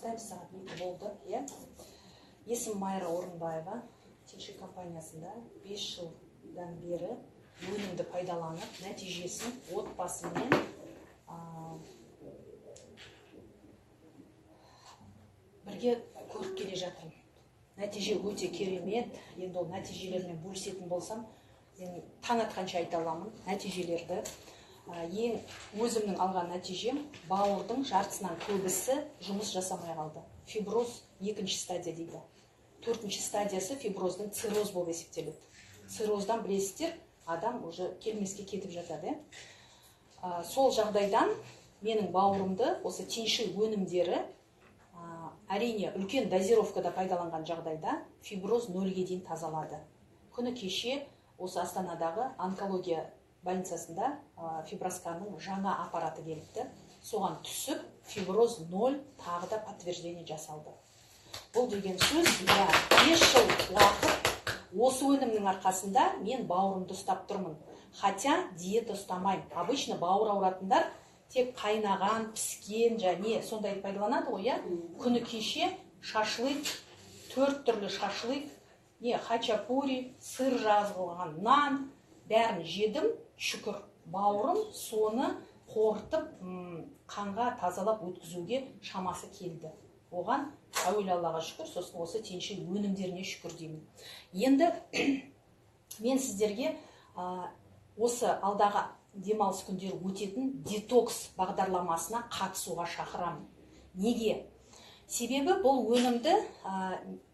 бастаймыз, сағат 2 болды. Есім Майра Орынбаева, Тинши компаниясында 5 жылдан бері өнімді пайдаланып, нәтижесін отбасымен бірге көріп келе жатырмын. Нәтиже өте керемет. Енді ол нәтижелермен бөлісетін болсам, мен таң атқанша айта аламын нәтижелерді. Ең өзімнің алған нәтижем, бауырдың жартысынан көбісі жұмыс жасамай қалды. Фиброз 2-ші стадия дейді. 4-ші стадиясы фиброздың цирроз болып есептеледі. Цирроздан білесіздер, адам уже келмеске кетіп жатады. Сол жағдайдан менің бауырымды осы Тинши өнімдері әрине үлкен дозировкада пайдаланған жағдайда фиброз 0-ге дейін тазалады. Күні кеше осы Астанадағы онкология больницасында фибросканның жаңа аппараты келіпті. Соған түсіп, фиброз 0 тағы да подтверждение жасалды. Бұл деген сөз, 5 жыл уақыт осы өнімнің арқасында мен бауырымды ұстап тұрмын. Хотя диета ұстамаймын. Обычно бауыр ауыратындар тек қайнаған, піскен және сондай пайдаланады ғой, күні кеше шашлык, 4 түрлі шашлык, хачапури, сыр жазылған нан, бәрін жедім, шүкір. Бауырым соны қорытып, қанға тазалап өткізуге шамасы келді. Оған әуелі Аллаға шүкір, сосын осы Тинши өнімдеріне шүкір деймін. Енді мен сіздерге осы алдағы демалыс күндері өтетін детокс бағдарламасына қатысуға шақырамын. Неге? Себебі бұл өнімді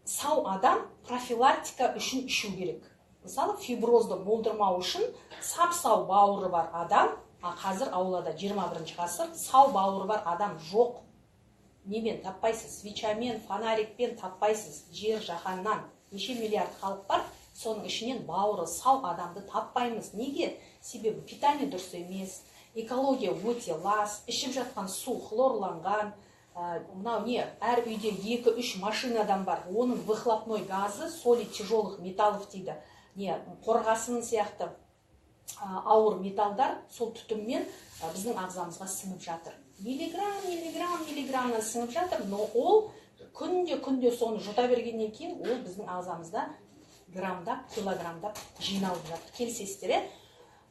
сау адам профилактика үшін ішу керек. Мысалы, фиброзды болдырмау үшін сап-сау бауыры бар адам, қазір аулада 21-ші ғасыр, сау бауыры бар адам жоқ. Немен таппайсыз? Свечамен, фонарикпен таппайсыз. Жер жаһаннан неше миллиард халық бар, соның ішінен бауыры сау адамды таппаймыз. Неге? Себебі питание дұрыс емес, экология өте лас, ішіп жатқан су хлорланған. Мынау әр үйде 2-3 машинадан бар, оның выхлопной газы солид тяжелых металлов дейді. Қорғасын сияқты ауыр металдар сол түтіммен біздің ағзамызға сіңіп жатыр. Миллиграммнан сіңіп жатыр, но ол күнде соны жұта бергеннен кейін ол біздің ағзамызда граммдап, килограммдап жиналып жатыр. Келісесіздер,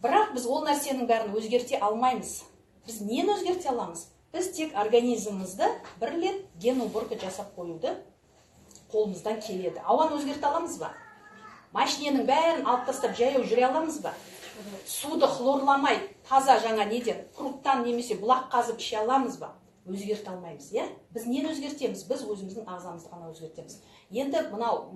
бірақ біз ол нәрсенің бәрін өзгерте алмаймыз. Біз нені өзгерте аламыз? Біз тек организмімізді бір рет ген уборка жасап қоюды қолымыздан келеді. Ауаны өзгерте аламыз ба? Машиненің бәрін алып тастап жаяу жүре аламыз ба? Суды хлорламай, таза жаңа неден, пруттан немесе бұлақ қазып іше аламыз ба? Өзгерте алмаймыз, Біз нені өзгертеміз? Біз өзіміздің ағзамызды ғана өзгертеміз. Енді мынау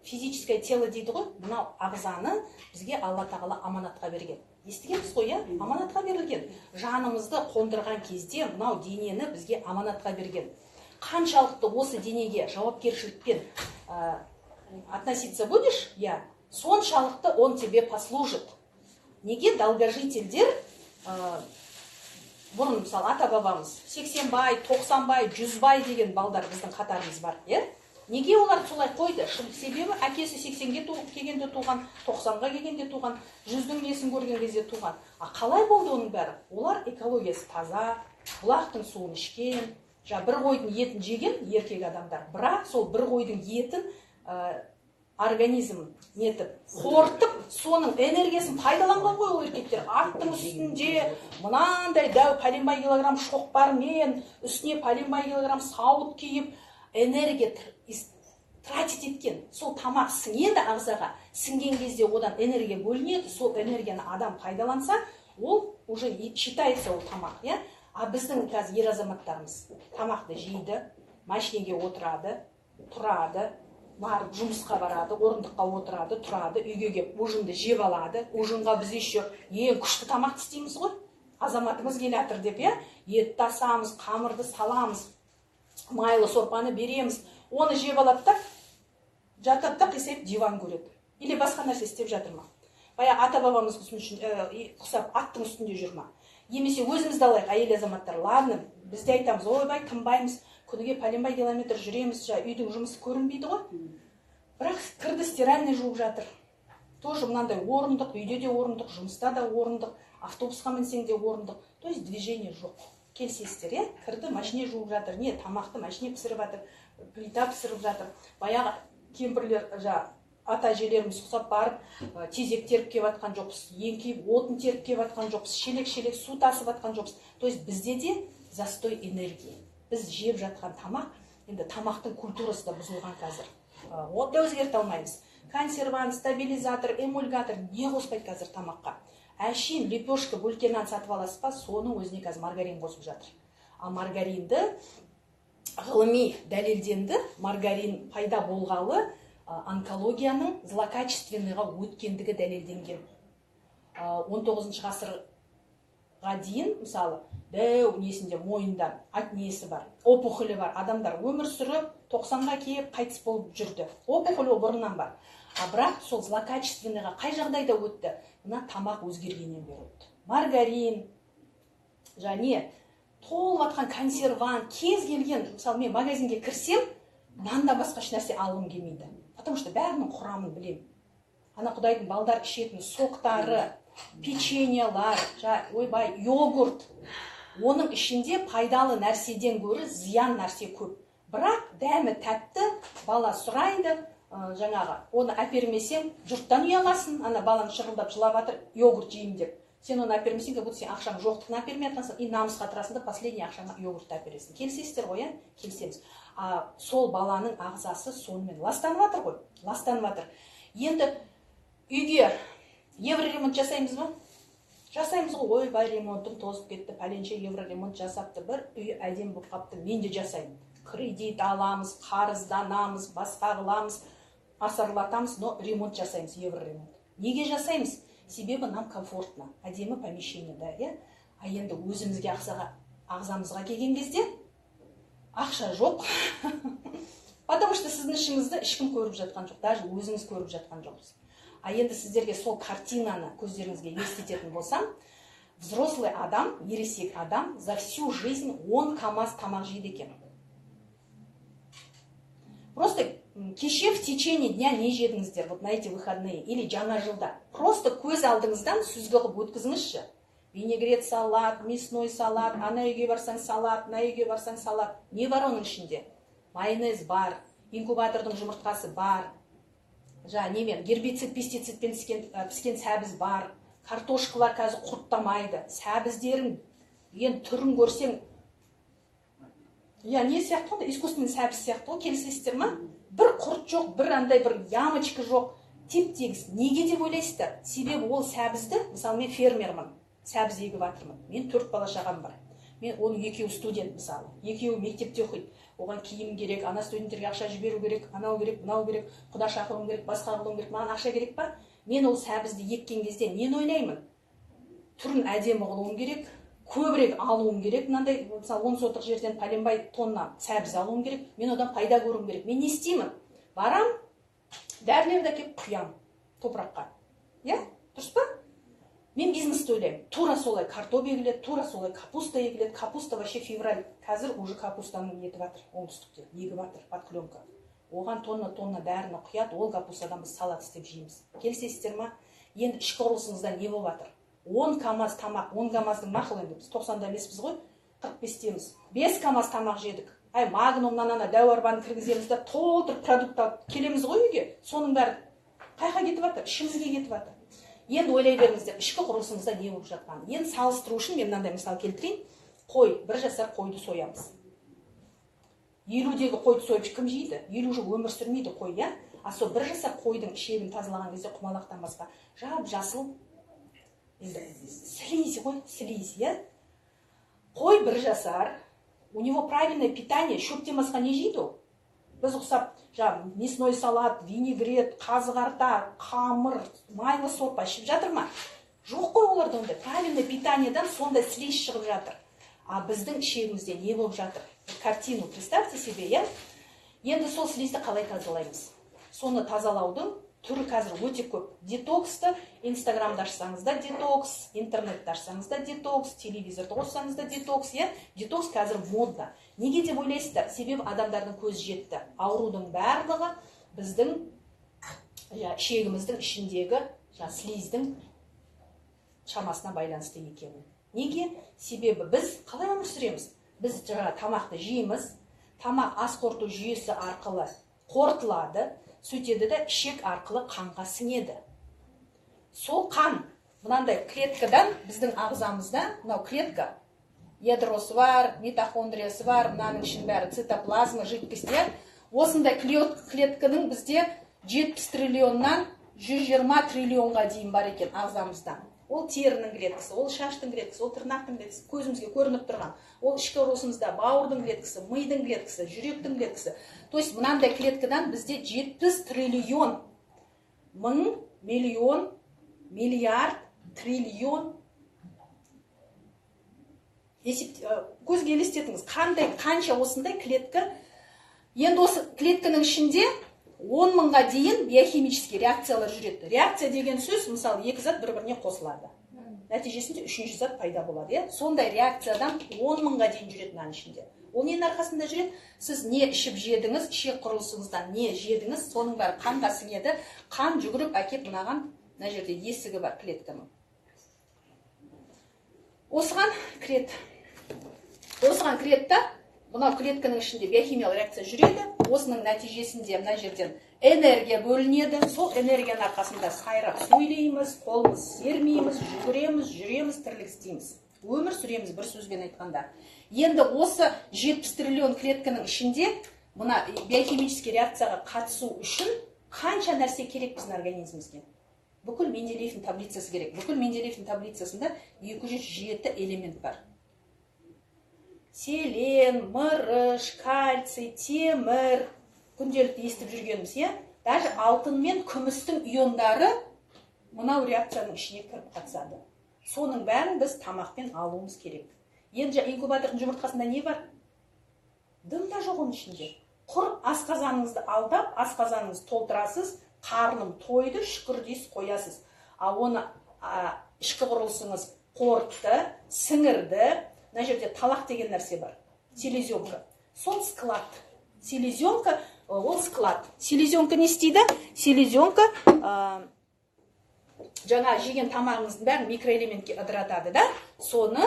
физическое тело дейді ғой, мынау ағзаны бізге Алла тағала аманатқа берген. Естігенбіз ғой, аманатқа берілген. Жанымызды қондырған кезде мынау денені бізге аманатқа берген. Қаншалықты осы денеге жауапкершілікпен относиться будешь, соншалықты он тебе послужит. Неге долгожительдер, бұрын мысалы ата-бабамыз 80-бай, 90-бай, 100-бай деген балдар біздің қатарымыз бар, Неге олар солай қойды? Себебі әкесі 80-ге келгенде туған, 90-ға келгенде туған, 100-дің несін көрген кезде туған. Қалай болды оның бәрі? Олар экологиясы таза, бұлақтың суын ішкен, бір қойдың етін жеген еркек адамдар. Бірақ сол бір қойдың етін организм нетіп, қорытып, соның энергиясын пайдаланған ғой ол еркектер. Аттың үстінде мынандай дәу пәленбай килограмм шоқпармен, үстіне пәленбай килограмм сауыт киіп, энергия тратить еткен. Сол тамақ сіңеді ағзаға. Сіңген кезде одан энергия бөлінеді. Сол энергияны адам пайдаланса, ол уже считается ол тамақ. А біздің қазір ер азаматтарымыз тамақты жейді, машинеге отырады, тұрады, барып жұмысқа барады, орындыққа отырады, тұрады, үйге келіп ужинді жеп алады. Ужинға біз еще ең күшті тамақ істейміз ғой. Азаматымыз келатыр деп, етті асамыз, қамырды саламыз, майлы сорпаны береміз. Оны жеп алады да, жатады да қисайып диван көреді. Или басқа нәрсе істеп жатыр ма? Баяғы ата-бабамыз құсап аттың үстінде жүр ма? Емесе өзімізді алайық, әйел азаматтар, ладно, бізде айтамыз, ойбай, тынбаймыз, күніге пәленбай километр жүреміз, үйдің жұмысы көрінбейді ғой. Бірақ кірді стиральный жуып жатыр. Тоже мынандай орындық, үйде де орындық, жұмыста да орындық, автобусқа мінсең де орындық. То есть движение жоқ. келсеңіздер, иә, кірді, машине жуып жатыр, не тамақты машине пісіріп жатыр, плита пісіріп жатыр. Баяғы кемпірлер, ата әжелеріміз ұқсап барып, тезек теріп келіп жатқан жоқпыз, еңкейіп отын теріп келіп жатқан жоқпыз, шелек-шелек су тасып жатқан жоқпыз. То есть бізде де застой энергии. Біз жеп жатқан тамақ, енді тамақтың культурасы да бұзылған қазір. Оны да өзгерте алмаймыз. Консервант, стабилизатор, эмульгатор не қоспайды қазір тамаққа. Әшейін лепешка бөлке нан сатып аласыз ба, соның өзіне қазір маргарин қосып жатыр. А маргаринді ғылыми дәлелденді, маргарин пайда болғалы онкологияның злокачественныйға өткендігі дәлелденген. 19 ғасырға дейін, мысалы, дәу несінде мойында ат несі бар, опухолі бар, адамдар өмір сүріп 90-ға келіп қайтыс болып жүрді. Опухолі бұрыннан бар. А бірақ сол злокачественныйға қай жағдайда өтті? Мына тамақ өзгергеннен бері өтті. Маргарин, және толып атқан консервант, кез келген, мысалы мен магазинге кірсем, нанда басқа нәрсе алғым келмейді. Потому что бәрінің құрамын білем. Ана құдайдың балдар ішетін соктары, печеньялар, ойбай, йогурт. Оның ішінде пайдалы нәрседен гөрі зиян нәрсе көп. Бірақ дәмі тәтті, бала сұрайды, жаңағы, оны әпермесең, жұрттан ұяласын, ана баланы шырылдап жылап жатыр, йогурт жеймін деп. Сен оны әпермесең, как будто сен ақшаң жоқтығын әпермей жатқансың, и намысқа тұрасың да последний ақшаңа йогурт әпересің. Келісесіздер ғой, иә? Келісеміз. Сол баланың ағзасы сонымен ластанып жатыр ғой, ластанып жатыр. Енді үйге евроремонт жасаймыз ба? Жасаймыз ғой, ойбай, ремонтым тозып кетті, пәленше евроремонт жасапты, бір үй әдем болып қапты, мен де жасаймын. Кредит аламыз, қарызданамыз, басқа қыламыз, асарлатамыз, но ремонт жасаймыз, евроремонт. Неге жасаймыз? Себебі нам комфортно, әдемі помещение, да, иә? А енді өзімізге ағзамызға келген кезде ақша жоқ. Потому что сіздің ішіңізді ешкім көріп жатқан жоқ, даже өзіңіз көріп жатқан жоқсыз. А енді сіздерге сол картинаны көздеріңізге елестететін болсам, взрослый адам, ересек адам за всю жизнь 10 КАМАЗ тамақ жейді екен. Просто кеше в течение дня не жедіңіздер, вот на эти выходные, или жаңа жылда. Просто көз алдыңыздан сүзгі қылып өткізіңізші. Винегрет салат, мясной салат, ана үйге барсаң салат, мына үйге барсаң салат. Не бар оның ішінде? Майонез бар, инкубатордың жұмыртқасы бар, немен, гербицид, пестицидпен піскен сәбіз бар, картошкалар қазір құрттамайды, сәбіздерін, түрін көрсең, не сияқты ғой, искусственный сәбіз сияқты ғой, келісесіздер ма? Бір құрт жоқ, бір андай бір ямочка жоқ, теп-тегіс. Неге деп ойлайсыздар? Себебі ол сәбізді, мысалы мен фермермін, сәбіз егіп жатырмын. Мен 4 бала шағам бар. Мен оның екеуі студент, мысалы, екеуі мектепте оқиды. Оған киім керек, ана студенттерге ақша жіберу керек, анау керек, мынау керек, құда шақыруым керек, басқа қылуым керек, маған ақша керек па? Мен ол сәбізді еккен кезде нені ойлаймын? Түрін әдемі қылуым керек, көбірек алуым керек, мынандай, мысалы, 10 сотық жерден пәленбай тонна сәбіз алуым керек, мен одан пайда көруім керек. Мен не істеймін? Барам, дәрілерді әкеп құям топыраққа. Иә? Дұрыс па? Мен бизнесті ойлаймын. Тура солай картоп егіледі, тура солай капуста егіледі. Капуста вообще февраль. Қазір уже капустаның нетіп жатыр, оңтүстікте, егіп жатыр, подклёнка. Оған тонна дәріні құяды, ол капустадан біз салат істеп жейміз. Келісесіздер ма? Енді ішкі құрылысыңызда не болып жатыр? 10 КАМАЗ тамақ, 10 КАМАЗдың мақұл енді, біз 90-да емеспіз ғой, 45-теміз. 5 КАМАЗ тамақ жедік. Магнумнан ана дәу арбаны кіргіземіз да толтырып продукт алып келеміз ғой үйге. Соның бәрі қайға кетіп жатыр? Ішімізге кетіп жатыр. Енді ойлай беріңіздер, ішкі құрылысымызда не болып жатқанын. Енді салыстыру үшін мен мынандай мысал келтірейін. Қой, 1 жасар қойды соямыз. 50-дегі қойды сойып кім жейді? 50 жыл өмір сүрмейді қой, иә? А сол 1 жасар қойдың ішегін тазалаған кезде құмалақтан басқа жап-жасыл слизь ғой, слизь, иә? Қой 1 жасар, у него правильное питание, шөптен басқа не жейді ол? Біз ұқсап, мясной салат, винегрет, қазығарта, қамыр, майлы сорпа ішіп жатыр ма? Жоқ қой оларда ондай. Правильное питаниедан сондай слизь шығып жатыр. А біздің ішегімізде не болып жатыр? Картину представьте себе, иә? Енді сол слизьді қалай тазалаймыз? Соны тазалаудың түрі қазір өте көп. Детоксты, инстаграмда ашсаңыз да детокс, интернетті ашсаңыз да детокс, телевизорды қоссаңыз да детокс, иә? Детокс қазір модда. Неге деп ойлайсыздар? Себебі адамдардың көзі жетті. Аурудың барлығы біздің ішегіміздің ішіндегі слиздің шамасына байланысты екені. Неге? Себебі біз қалай өмір сүреміз? Біз жаңа тамақты жейміз, тамақ ас қорыту жүйесі арқылы қорытылады, сөйтеді де ішек арқылы қанға сіңеді. Сол қан, мынандай клеткадан біздің ағзамызда, мынау клетка, ядросы бар, митохондриясы бар, мынаның ішінің бәрі цитоплазма, жидкость, осындай клетканың бізде 70 триллионнан 120 триллионға дейін бар екен ағзамызда. Ол терінің клеткасы, ол шаштың клеткасы, ол тырнақтың клеткасы, көзімізге көрініп тұрған. Ол ішкі құрылысымызда бауырдың клеткасы, мидың клеткасы, жүректің клеткасы. То есть мынандай клеткадан бізде 70 триллион, мың, миллион, миллиард, триллион. Көзге елестетіңіз, қанша осындай клетка. Енді осы клетканың ішінде 10 мыңға дейін биохимический реакциялар жүреді. Реакция деген сөз, мысалы, екі зат бір-біріне қосылады. Нәтижесінде үшінші зат пайда болады. Сондай реакциядан 10 мыңға дейін жүреді мынаның ішінде. Ол ненің арқасында жүреді? Сіз не ішіп жедіңіз, ішек құрылысыңыздан не жедіңіз, соның бәрі қанға сіңеді. Қан жүгіріп әкеп мынаған, мына жерде есігі бар клетканың. Осыған кіреді, мынау клетканың ішінде биохимиялық реакция жүреді. Осының нәтижесінде мына жерден энергия бөлінеді. Сол энергияның арқасында сайрап сөйлейміз, қолымыз сермейміз, жүреміз, тірлік істейміз. Өмір сүреміз, бір сөзбен айтқанда. Енді осы 70 триллион клетканың ішінде мына биохимический реакцияға қатысу үшін қанша нәрсе керек біздің организмімізге? Бүкіл Менделеевтің таблицасы керек. Бүкіл Менделеевтің таблицасында 207 элемент бар. Селен, мырыш, кальций, темір, күнделікті естіп жүргеніміз, даже алтын мен күмістің иондары мынау реакцияның ішіне кіріп қатысады. Соның бәрін біз тамақпен алуымыз керек. Енді инкубатордың жұмыртқасында не бар? Дым да жоқ оның ішінде. Құр асқазаныңызды алдап, асқазаныңызды толтырасыз, қарным тойды, шүкір дейсіз, қоясыз. Оны ішкі құрылысыңыз қорытты, сіңірді. Мына жерде талақ деген нәрсе бар. Селезенка. Сол склад. Селезенка, ол склад. Селезенка не істейді? Селезенка жаңа жеген тамағыңыздың бәрін микроэлементке ыдыратады, да? Соны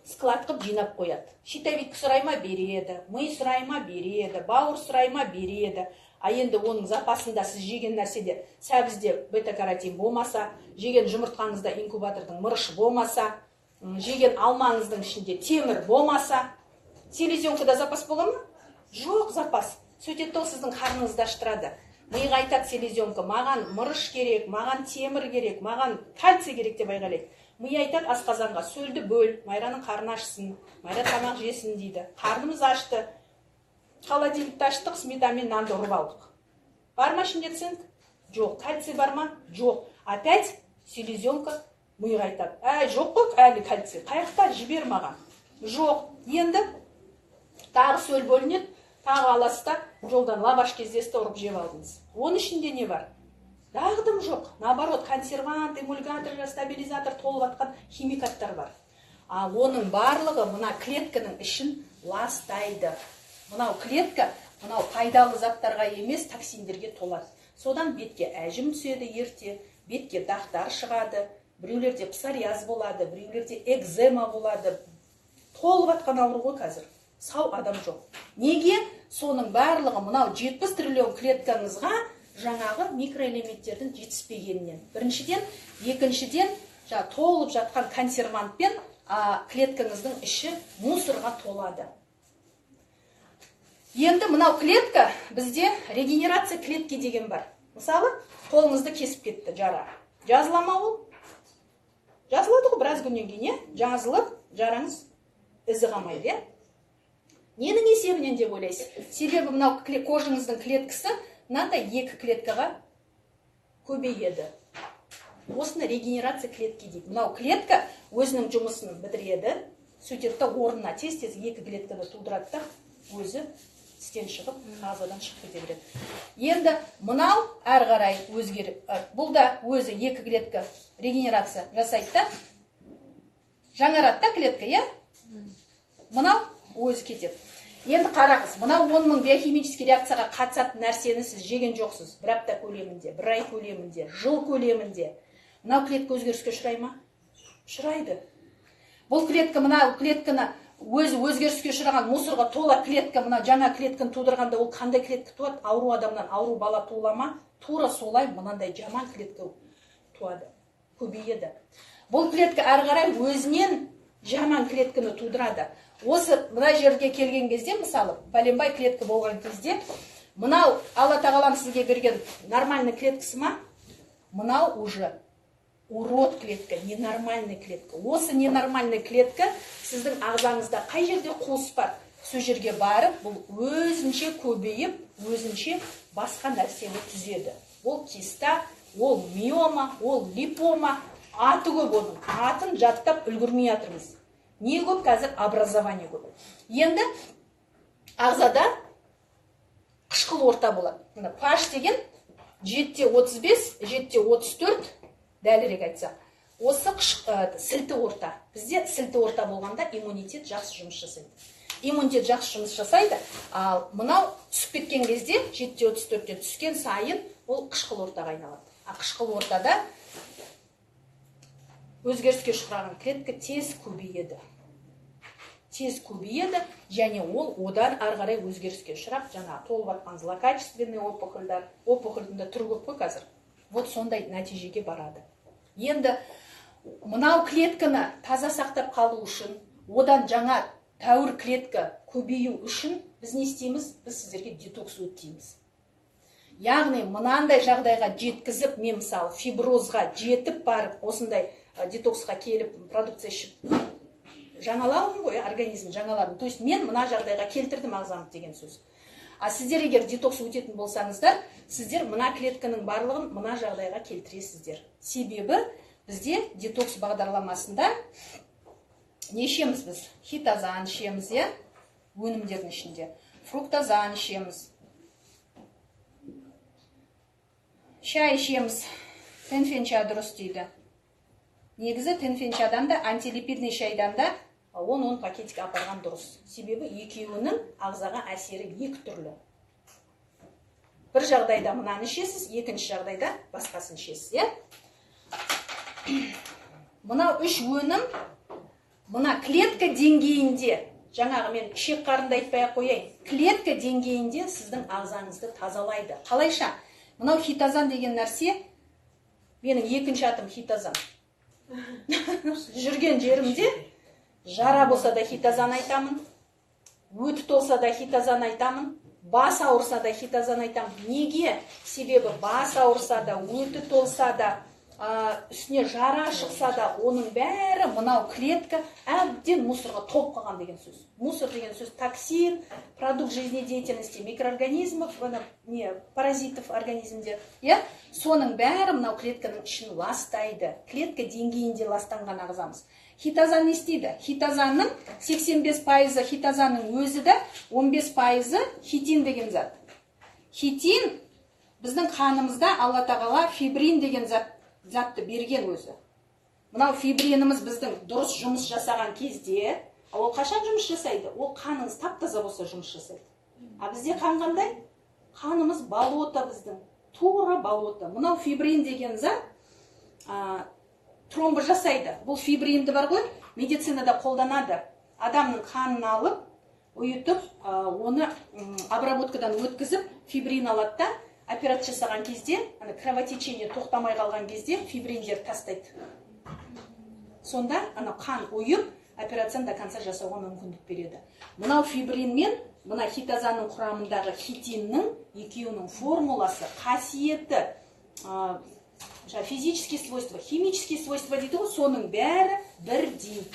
склад қып жинап қояды. Щитовидка сұрайма береді, ми сұрайма береді, бауыр сұрайма береді. А енді оның запасында сіз жеген нәрседе сәбізде бета-каротин болмаса, жеген жұмыртқаңызда инкубатордың мырышы болмаса, жеген алмаңыздың ішінде темір болмаса, селезенкада запас бола ма? Жоқ запас. Сөйтеді ол сіздің қарныңызды аштырады. Миға айтады селезенка, маған мырыш керек, маған темір керек, маған кальций керек деп айғайлайды. Ми айтады асқазанға, сөлді бөл, Майраның қарны ашсын, Майра тамақ жесін дейді. Қарнымыз ашты, холодильникті аштық, сметамен нанды ұрып алдық. Бар ма ішінде цинк? Жоқ. Кальций бар ма? Жоқ. Опять селезенка миға айтады, жоқ қой әлі кальций, қаяқта жібер маған. Жоқ. Енді тағы сөл бөлінеді, тағы аласта жолдан лаваш кездесті, ұрып жеп алдыңыз. Оның ішінде не бар? Дағдым жоқ. Наоборот, консервант, эмульгатор, стабилизатор толып атқан химикаттар бар. Оның барлығы мына клетканың ішін ластайды. Мынау клетка, мынау пайдалы заттарға емес, токсиндерге толады. Содан бетке әжім түседі ерте, бетке дақтар шығады, біреулерде псориаз болады, біреулерде экзема болады. Толып атқан ауру ғой қазір. Сау адам жоқ. Неге? Соның барлығы мынау 70 триллион клеткаңызға жаңағы микроэлементтердің жетіспегенінен. Біріншіден, екіншіден, толып жатқан консервантпен клеткаңыздың іші мусорға толады. Енді мынау клетка, бізде регенерация клетки деген бар. Мысалы, қолыңызды кесіп кетті жара. Жазылама ол? Жазылады ғой біраз күннен кейін, жазылып, жараңыз ізі қалмайды. Ненің есебінен деп ойлайсыз? Себебі мынау кожаңыздың клеткасы мынандай екі клеткаға көбейеді. Осыны регенерация клетки дейді. Мынау клетка өзінің жұмысын бітіреді, сөйтеді орнына тез-тез екі клетканы тудырады, өзі істен шығып, ағзадан шығып кете береді. Енді мынау әрі қарай өзгеріп, бұл да өзі екі клетка регенерация жасайды, жаңарады клетка, мынау өзі кетеді. Енді қараңыз, мынау 10 мың биохимический реакцияға қатысатын нәрсені сіз жеген жоқсыз. Бір апта көлемінде, бір ай көлемінде, жыл көлемінде. Мынау клетка өзгеріске ұшырай ма? Ұшырайды. Бұл клетка мына клетканы өзі өзгеріске ұшыраған мусорға тола клетка мына жаңа клетканы тудырғанда ол қандай клетка туады? Ауру адамнан ауру бала туыла ма? Тура солай мынандай жаман клетка туады, көбейеді. Бұл клетка әрі қарай өзінен жаман клетканы тудырады. Осы мына жерге келген кезде, мысалы, пәленбай клетка болған кезде, мынау Алла тағалам сізге берген нормальный клеткасы ма? Мынау уже урод клетка, ненормальный клетка. Осы ненормальный клетка сіздің ағзаңызда қай жерде қуыс бар? Сол жерге барып, бұл өзінше көбейіп, өзінше басқа нәрсені түзеді. Ол киста, ол миома, ол липома, аты көп оның. Атын жаттап үлгірмей жатырмыз. Не көп? Қазір образование көп. Енді ағзада қышқыл орта болады. pH деген 7-35, 7-34, дәлірек айтсақ. Осы сілті орта. Бізде сілті орта болғанда иммунитет жақсы жұмыс жасайды. Иммунитет жақсы жұмыс жасайды, ал мынау түсіп кеткен кезде 7-34-тен түскен сайын ол қышқыл ортаға айналады. Қышқыл ортада өзгеріске ұшыраған клетка тез көбейеді. Тез көбейеді, және ол одан ары қарай өзгеріске ұшырап, жаңа толып жатқан злокачественный опухольдар, опухольдің де түрі көп қой қазір. Вот сондай нәтижеге барады. Енді мынау клетканы таза сақтап қалу үшін, одан жаңа тәуір клетка көбею үшін біз не істейміз? Біз сіздерге детокс өтейміз. Яғни мынандай жағдайға жеткізіп, мен мысалы фиброзға жетіп барып, осындай детоксқа келіп, продукция ішіп, жаңалауым ғой, организм жаңаларын. То есть мен мына жағдайға келтірдім ағзамды деген сөз. А сіздер егер детокс өтетін болсаңыздар, сіздер мына клетканың барлығын мына жағдайға келтіресіздер. Себебі бізде детокс бағдарламасында не ішеміз біз? Хитозан ішеміз, өнімдердің ішінде. Фруктозан ішеміз. Шай ішеміз. Тенфенча дұрыс дейді. Негізі тенфенчадан да, антилипидный шайдан да 10 пакетик апарған дұрыс. Себебі екеуінің ағзаға әсері екі түрлі. Бір жағдайда мынаны ішесіз, екінші жағдайда басқасын ішесіз. Мынау үш өнім, мына клетка деңгейінде, жаңағы мен ішек қарында айтпай қояйын, клетка деңгейінде сіздің ағзаңызды тазалайды. Қалайша? Мынау хитозан деген нәрсе, менің екінші атым хитозан. Жүрген жерімде жара болса да хитозан айтамын, өті толса да хитозан айтамын, бас ауырса да хитозан айтамын. Неге? Себебі бас ауырса да, өті толса да, үстіне жара шықса да, оның бәрі мынау клетка әбден мусорға толып қалған деген сөз. Мусор деген сөз токсин, продукт жизнедеятельности микроорганизмов, паразитов организмдер. Соның бәрі мынау клетканың ішін ластайды. Клетка деңгейінде ластанған ағзамыз. Хитозан не істейді? Хитозанның 85% хитозанның өзі де, 15% хитин деген зат. Хитин біздің қанымызда Алла тағала фибрин деген затты берген өзі. Мынау фибриніміз біздің дұрыс жұмыс жасаған кезде, ол қашан жұмыс жасайды? Ол қаныңыз тап-таза болса жұмыс жасайды. А бізде қан қандай? Қанымыз болото біздің, тура болото. Мынау фибрин деген зат тромбы жасайды. Бұл фибринді бар ғой, медицинада қолданады. Адамның қанын алып, ұйытып, оны обработкадан өткізіп, фибрин алады да, операция жасаған кезде, кровотечение тоқтамай қалған кезде фибриндер тастайды. Сонда қан ұйып, операцияны до конца жасауға мүмкіндік береді. Мынау фибрин мен мына хитозанның құрамындағы хитиннің екеуінің формуласы, қасиеті, физические свойства, химические свойства дейді ғой, соның бәрі бірдей.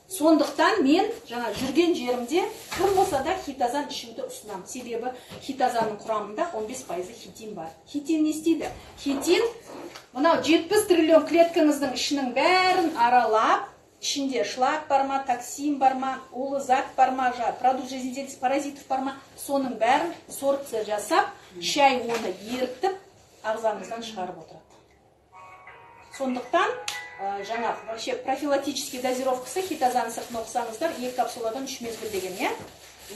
Сондықтан мен жаңа жүрген жерімде кім болса да хитозан ішуді ұсынамын. Себебі хитозанның құрамында 15% хитин бар. Хитин не істейді? Хитин мынау 70 триллион клеткаңыздың ішінің бәрін аралап, ішінде шлак бар ма, токсин бар ма, улы зат бар ма, продукт жизнедеятельности паразитов бар ма, соның бәрін сорция жасап, шай оны ерітіп, ағзаңыздан шығарып отырады. Сондықтан жаңа вообще профилактический дозировкасы хитозан сыртын оқысаңыздар 2 капсуладан 3 мезгіл деген,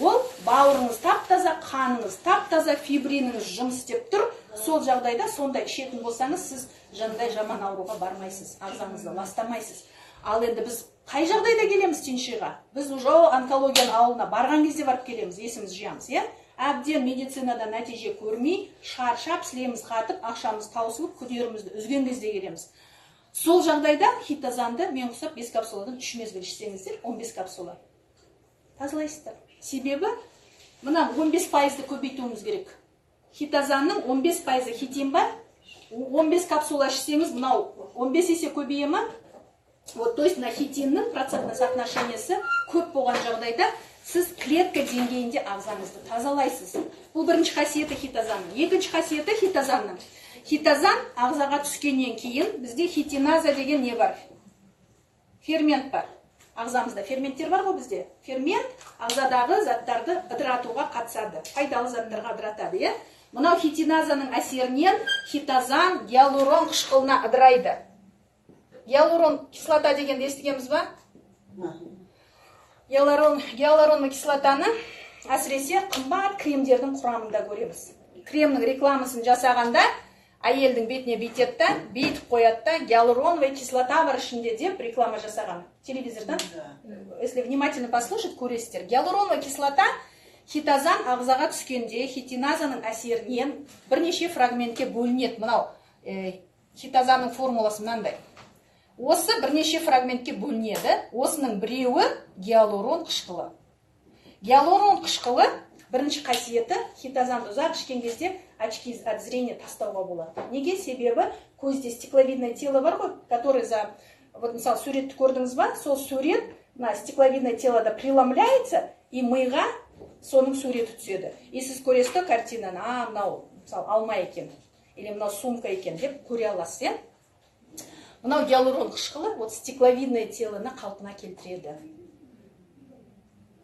ол бауырыңыз тап-таза, қаныңыз тап-таза, фибриніңіз жұмыс істеп тұр. Сол жағдайда сондай ішетін болсаңыз, сіз жандай жаман ауруға бармайсыз, ағзаңызды ластамайсыз. Ал енді біз Қай жағдайда келеміз Тиньшиға? Біз уже онкологияның ауылына барған кезде барып келеміз, есіміз жиямыз, иә? Әбден медицинада нәтиже көрмей, шаршап, сілеміз қатып, ақшамыз таусылып, күдерімізді үзген кезде келеміз. Сол жағдайда хитозанды мен құсап 5 капсуладан 3 мезгіл ішсеңіздер, 15 капсула тазалайсыздар. Себебі мына 15%-ді көбейтуіміз керек. Хитозанның 15%-ы хитин бар, 15 капсула ішсеңіз, мынау 15 есе көбейе ма? Вот, то есть на хитиннің процентный соотношениесі көп болған жағдайда сіз клетка деңгейінде ағзаңызды тазалайсыз. Бұл бірінші қасиеті хитозанның. Екінші қасиеті хитозанның. Хитозан ағзаға түскеннен кейін бізде хитиназа деген не бар? Фермент бар. Ағзамызда ферменттер бар ғой бізде. Фермент ағзадағы заттарды ыдыратуға қатысады. Пайдалы заттарға ыдыратады, иә? Мынау хитиназаның әсерінен хитозан гиалурон қышқылына ыдырайды. Гиалурон кислота дегенді естігенбіз ба? Гиалурон кислотаны әсіресе қымбат кремдердің құрамында көреміз. Кремнің рекламасын жасағанда әйелдің бетіне бүйтеді, бүйтіп қояды, гиалуроновая кислота бар ішінде деп реклама жасаған. Телевизордан, если внимательно послушать, көресіздер. Гиалуроновая кислота хитозан ағзаға түскенде хитиназаның әсерінен бірнеше фрагментке бөлінеді. Мынау хитозанның формуласы мынандай. Осы бірнеше фрагментке бөлінеді. Осының біреуі гиалурон қышқылы. Гиалурон қышқылы бірінші қасиеті хитозанды ұзақ ішкен кезде очки от зрения тастауға болады. Неге? Себебі көзде стекловидное тело бар ғой, который вот мысалы суретті көрдіңіз ба? Сол сурет на стекловидное телода преломляется и миға соның суреті түседі. И сіз көресіз картинаны, мынау мысалы алма екен или мынау сумка екен деп көре аласыз, иә? Мынау гиалурон қышқылы вот стекловидное телоны қалпына келтіреді.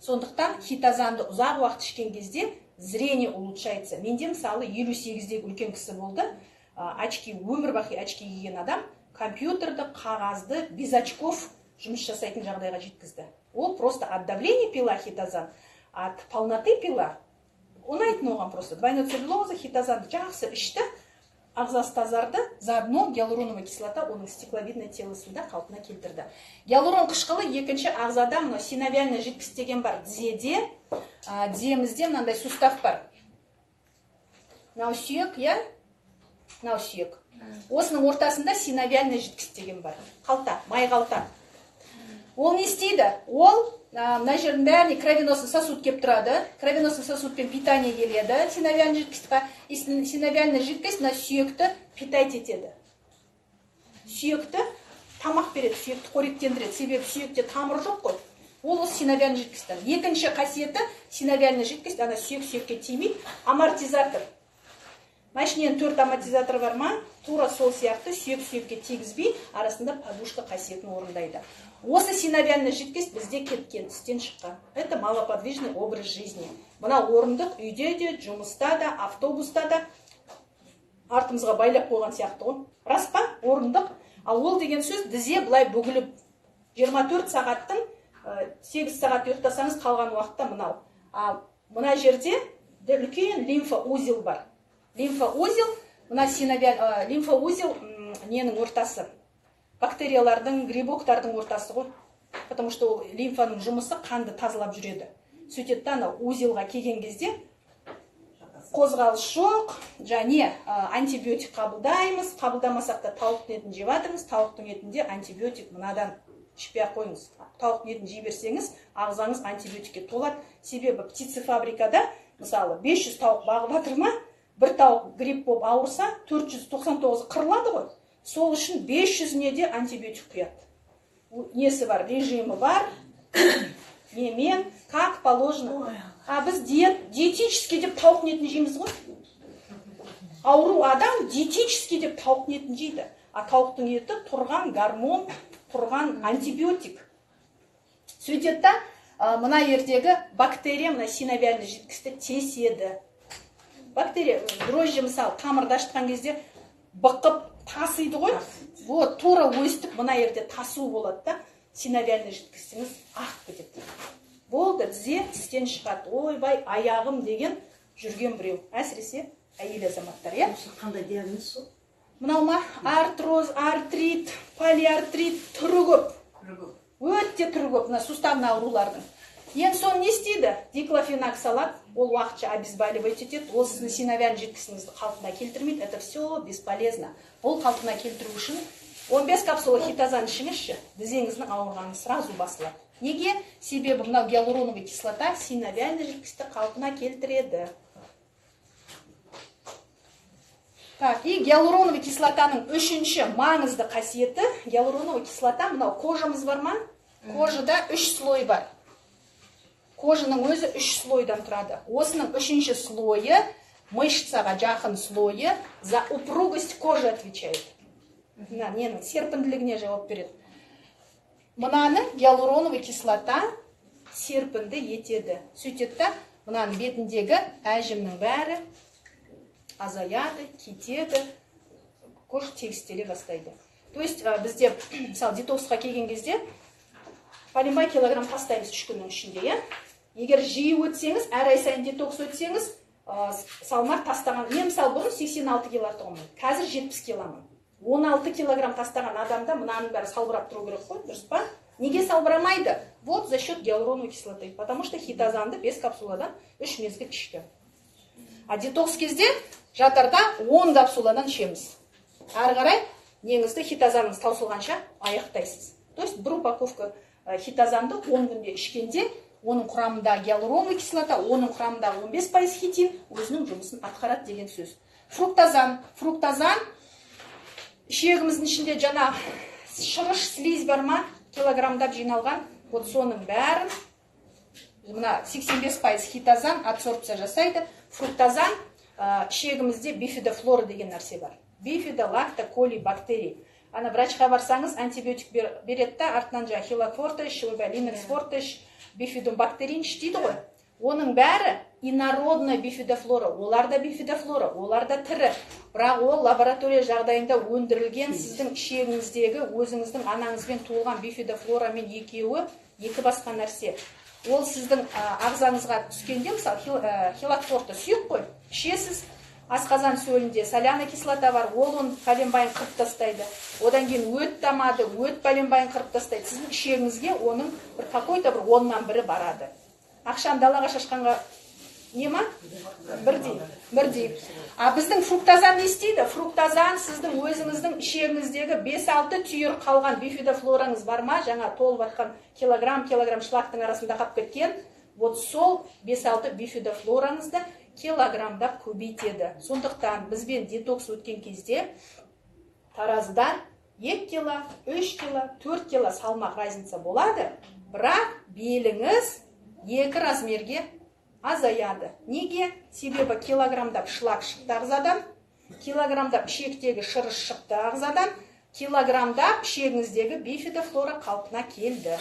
Сондықтан хитозанды ұзақ уақыт ішкен кезде зрение улучшается. Менде мысалы 58-дегі үлкен кісі болды. Очки, өмір бақи очки киген адам компьютерді, қағазды без очков жұмыс жасайтын жағдайға жеткізді. Ол просто от давления пила хитозан, от полноты пила. Ұнайтын оған просто. Двойной целлюлоза хитозанды жақсы ішті, ағзасы тазарды, заодно гиалуроновая кислота оның стекловидное телосында қалпына келтірді. Гиалурон қышқылы екінші ағзада мына синовиальная жидкость деген бар. Тізеде, тіземізде мынандай сустав бар. Мынау сүйек, иә? Мынау сүйек. Осының ортасында синовиальная жидкость деген бар. Қалта, май қалта. Ол не істейді? Ол мына жердің бәріне кровеносный сосуд кеп тұрады. Кровеносный сосудпен питание келеді синовиальная жидкостьқа. И синовиальная жидкость на сүйекті питать етеді. Сүйекті тамақ береді, сүйекті қоректендіреді. Себебі сүйекте тамыр жоқ қой. Ол синовиальная жидкостьтан. Екінші қасиеті синовиальная жидкость, ана сүйекке тимейді, амортизатор. Машиненің 4 амортизаторы бар ма? Тура сол сияқты сүйекке тигізбей, арасында подушка қасиетін орындайды. Осы синовиальная жидкость бізде кеткен, істен шыққан. Это малоподвижный образ жизни. Мына орындық үйде де, жұмыста да, автобуста да артымызға байлап қойған сияқты ғой. Рас па? Орындық. Ал ол деген сөз тізе былай бүгіліп 24 сағаттың 8 сағат ұйықтасаңыз қалған уақытта мынау. Мына жерде үлкен лимфоузел бар. Лимфоузел, мына лимфоузел ненің ортасы? Бактериялардың, грибоктардың ортасы ғой. Потому что ол лимфаның жұмысы қанды тазалап жүреді. Сөйтеді ана узелға келген кезде қозғалыс жоқ, және антибиотик қабылдаймыз. Қабылдамасақ та тауықтың етін жеп жатырмыз. Тауықтың етінде антибиотик мынадан ішпей қойыңыз. Тауықтың етін жей берсеңіз, ағзаңыз антибиотикке толады. Себебі птицефабрикада мысалы 500 тауық бағып жатыр ма? Бір тауық грипп болып ауырса, 499 қырылады ғой. Сол үшін 500-не де антибиотик құяды. Несі бар, режимі бар, немен, как положено. Біз диетически деп тауық етін жейміз ғой. Ауру адам диетически деп тауық етін жейді. Тауықтың еті тұрған гормон, тұрған антибиотик. Сөйтеді, мына ердегі бактерия, мына синовиальный жидкостьті теседі. Бактерия, дрожжи мысалы, қамырды ашытқан кезде бықып тасиды ғой. Вот, тура өстіп, мына ерде тасу болады да, синовиальный жидкостьіңіз ағып кетеді. Болды, тізе тістен шығады. Ойбай, аяғым деген жүрген біреу. Әсіресе әйел азаматтар, иә? Қандай диагноз сол? Мынау ма? Артроз, артрит, полиартрит, түрі көп. Өте түрі көп, мына суставный аурулардың. Енді соны не істейді? Диклофенак салады, ол уақытша обезболивать етеді, ол сіздің синовиальный жидкостіңізді қалпына келтірмейді, это все бесполезно. Бұл қалпына келтіру үшін 15 капсула хитозан ішіңізші, тізеңіздің ауырғаны сразу басылады. Неге? Себебі мынау гиалуроновая кислота синовиальный жидкостьті қалпына келтіреді. Так, и гиалуроновая кислотаның үшінші маңызды қасиеті, гиалуроновая кислота, мынау кожамыз бар ма? Кожада 3 слой бар. Кожаның өзі 3 слойдан тұрады. Осының үшінші слойы, мышцаға жақын слойы, за упругость кожи отвечает. Ненің серпінділігіне жауап береді. Мынаны гиалуроновая кислота серпінді етеді. Сөйтеді, мынаның бетіндегі әжімнің бәрі азаяды, кетеді, кожа тегістеле бастайды. То есть бізде, мысалы, детоксқа келген кезде полимбай килограмм тастаймыз 3 күннің ішінде. Егер жиі өтсеңіз, әр ай сайын детокс өтсеңіз, салмақ тастаған. Мен мысалы бұрын 86 кило артығымын, қазір 70 киломын. 16 килограмм тастаған адамда мынаның бәрі салбырап тұру керек қой, дұрыс па? Неге салбырамайды? Вот за счет гиалуроновой кислоты, потому что хитозанды 5 капсуладан 3 мезгіл ішті. А детокс кезде жатарда 10 капсуладан ішеміз. Әрі қарай неңізді хитозаныңыз таусылғанша аяқтайсыз. То есть бір упаковка хитозанды 10 күнде ішкенде, оның құрамында гиалуроновая кислота, оның құрамында 15% хитин өзінің жұмысын атқарады деген сөз. Фруктозан. Фруктозан ішегіміздің ішінде жаңа шырыш слизь бар ма? Килограммдап жиналған. Вот соның бәрін, мына 85% хитозан адсорбция жасайды. Фруктозан ішегімізде бифидофлора деген нәрсе бар. Бифидо, лакто, коли, бактерий. Ана врачқа барсаңыз антибиотик береді, артынан жаңа хилофортеш, линекс фортеш, бифидум бактерин дейді ғой. Оның бәрі инородная бифидофлора, оларда бифидофлора, оларда тірі. Бірақ ол лаборатория жағдайында өндірілген сіздің ішегіңіздегі өзіңіздің анаңызбен туылған бифидофлорамен екеуі екі басқа нәрсе. Ол сіздің ағзаңызға түскенде, мысалы, хилофорта сүйек қой, ішесіз, асқазан сөлінде соляная кислота бар, ол оның паленбайын қырып тастайды. Одан кейін өт тамады, өт паленбайын қырып тастайды. Сіздің ішегіңізге оның бір какой-то бір 10-нан бірі барады. Ақшаны далаға шашқанға не ма? Бірдей. А біздің фруктозан не істейді? Фруктозан сіздің өзіңіздің ішегіңіздегі 5-6 түйір қалған бифидофлораңыз бар ма? Жаңа толып атқан килограмм шлактың арасында қап кеткен. Вот сол 5-6 бифидофлораңызды килограммдап көбейтеді. Сондықтан бізбен детокс өткен кезде таразыда 2 кило, 3 кило, 4 кило салмақ разница болады, бірақ беліңіз 2 размерге азаяды. Неге? Себебі килограммдап шлак шықты ағзадан, килограммдап ішектегі шырыш шықты ағзадан, килограммдап ішегіңіздегі бифидофлора қалпына келді.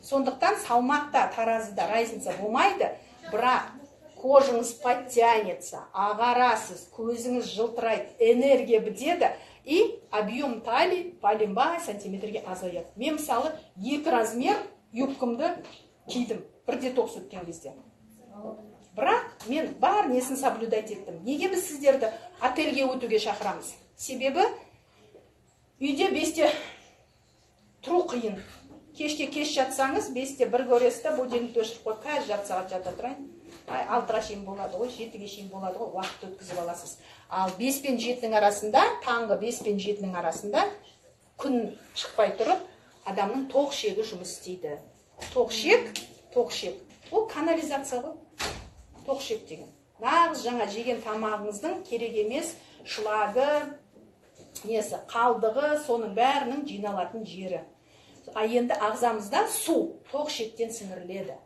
Сондықтан салмақта таразыда разница болмайды, бірақ кожыңыз подтянется, ағарасыз, көзіңіз жылтырайды, энергия бітеді, и объем талии паленбай сантиметрге азаяды. Мен мысалы 2 размер юбкамды кидім бір детокс өткен кезде. Бірақ мен бар несін соблюдать еттім. Неге біз сіздерді отельге өтуге шақырамыз? Себебі үйде 5-те тұру қиын. Кешке кеш жатсаңыз, 5-те бір көресті, будильникті өшіріп қой, қазір жарты сағат жата тұрайын. 6-ға шейін болады ғой, 7-ге шейін болады ғой, уақыт өткізіп аласыз. Ал 5 пен 7-нің арасында, таңғы 5 пен 7-нің арасында күн шықпай тұрып, адамның тоқ шегі жұмыс істейді. Тоқ шек, ол канализация ғой. Тоқ шек деген. Нағыз жаңа жеген тамағыңыздың керек емес шлагы, несі, қалдығы, соның бәрінің жиналатын жері. А енді ағзамызда су тоқ шектен сіңіріледі.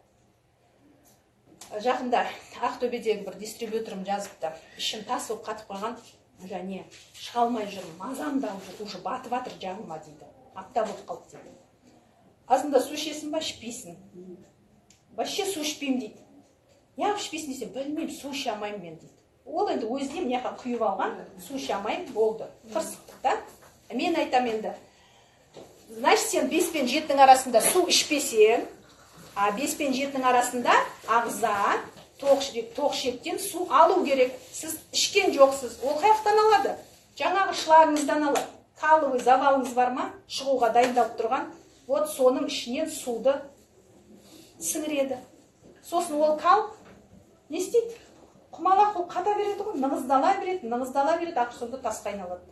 Жақында Ақтөбедегі бір дистрибьюторым жазыпты. Ішім тас болып қатып қойған, және шыға алмай жүрмін, мазам да уже батып жатыр жағыма дейді. Апта болып қалды дейді. Азында су ішесің ба, ішпейсің. Вообще су ішпеймін дейді. Неғып ішпейсің десе, білмеймін, су іше алмаймын мен дейді. Ол енді өзіне мынақа құйып алған, су іше алмаймын, болды. Қырсықтықта. Мен айтам енді, значит, сен 5 пен 7-нің арасында су ішпесең, а 5 пен 7-нің арасында ағза тоқ шектен су алу керек. Сіз ішкен жоқсыз. Ол қаяқтан алады? Жаңағы шлагыңыздан алады. Каловый завалыңыз бар ма? Шығуға дайындалып тұрған. вот соның ішінен суды сіңіреді. Сосын ол кал не істейді? Құмалақ ол қата береді ғой, нығыздала береді, ақырында тасқа айналады.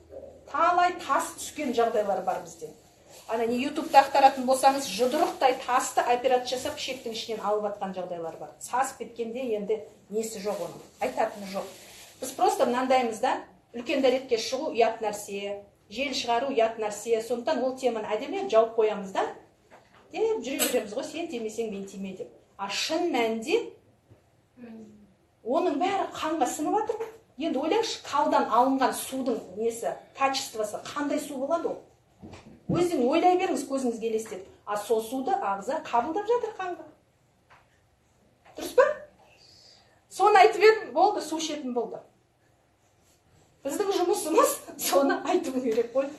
Талай тас түскен жағдайлар бар бізде. Ана не ютубта ақтаратын болсаңыз, жұдырықтай тасты операция жасап ішектің ішінен алып атқан жағдайлар бар. Сасып кеткенде енді несі жоқ оның, айтатыны жоқ. Біз просто мынандаймыз да, үлкен дәретке шығу ұят нәрсе, жел шығару ұят нәрсе, сондықтан ол теманы әдемі жауып қоямыз да, деп жүре береміз ғой, сен тимесең мен тиме деп. А шын мәнінде оның бәрі қанға сіңіп жатыр ғой. Енді ойлаңызшы, қалдан алынған судың несі, качествосы қандай су болады ол? Өзің ойлай беріңіз, көзіңіз елестеп. А сол суды ағза қабылдап жатыр қанға. Дұрыс па? Соны айтып едім, болды, су ішетін болды. Біздің жұмысымыз соны айту керек қой.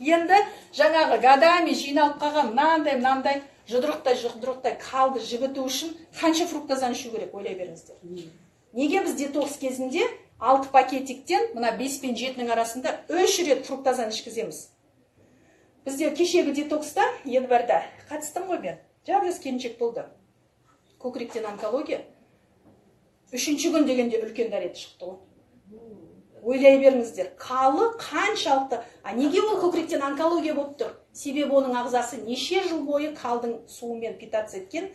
Енді жаңағы годами жиналып қалған мынандай жұдырықтай қалды жібіту үшін қанша фруктозан ішу керек, ойлай беріңіздер. Неге біз детокс кезінде 6 пакетиктен мына 5 пен 7-нің арасында 3 рет фруктозан ішкіземіз? Бізде кешегі детокста январьда қатыстым ғой мен. Жап-жас келіншек болды. Көкіректен онкология. 3-ші күн дегенде үлкен дәрет шықты ғой. Ойлай беріңіздер, қалы қаншалықты, неге ол көкіректен онкология болып тұр? Себебі оның ағзасы неше жыл бойы қалдың суымен питаться еткен,